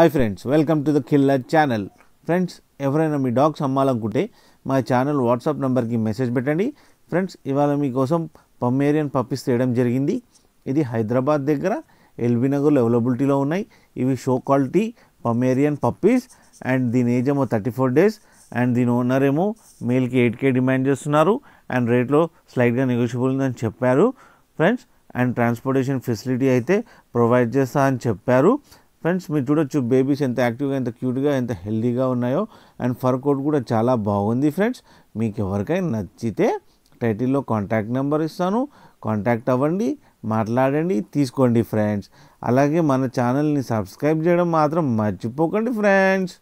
Hi friends, welcome to the killer channel. Friends, ఎవరైనా మీ dogs అమ్మాలనుకుంటే మా ఛానల్ వాట్సాప్ నెంబర్కి మెసేజ్ పెట్టండి. ఫ్రెండ్స్, ఇవాళ మీకోసం పమేరియన్ పప్పీస్ తేయడం జరిగింది. ఇది హైదరాబాద్ దగ్గర ఎల్బీ నగర్లో అవైలబిలిటీలో ఉన్నాయి. ఇవి show quality Pomeranian puppies and దీని ఏజ్ ఏమో 34 days అండ్ దీని ఓనర్ ఏమో మేల్కి 8K డిమాండ్ చేస్తున్నారు అండ్ రేట్లో స్లైట్గా నెగోషియబుల్ ఉందని చెప్పారు ఫ్రెండ్స్. అండ్ ట్రాన్స్పోర్టేషన్ ఫెసిలిటీ అయితే ప్రొవైడ్ చేస్తా అని చెప్పారు. ఫ్రెండ్స్, మీరు చూడొచ్చు బేబీస్ ఎంత యాక్టివ్గా, ఎంత క్యూట్గా, ఎంత హెల్దీగా ఉన్నాయో. అండ్ ఫర్ కోట్ కూడా చాలా బాగుంది ఫ్రెండ్స్. మీకు ఎవరికైనా నచ్చితే టైటిల్లో కాంటాక్ట్ నెంబర్ ఇస్తాను, కాంటాక్ట్ అవ్వండి, మాట్లాడండి, తీసుకోండి ఫ్రెండ్స్. అలాగే మన ఛానల్ని సబ్స్క్రైబ్ చేయడం మాత్రం మర్చిపోకండి ఫ్రెండ్స్.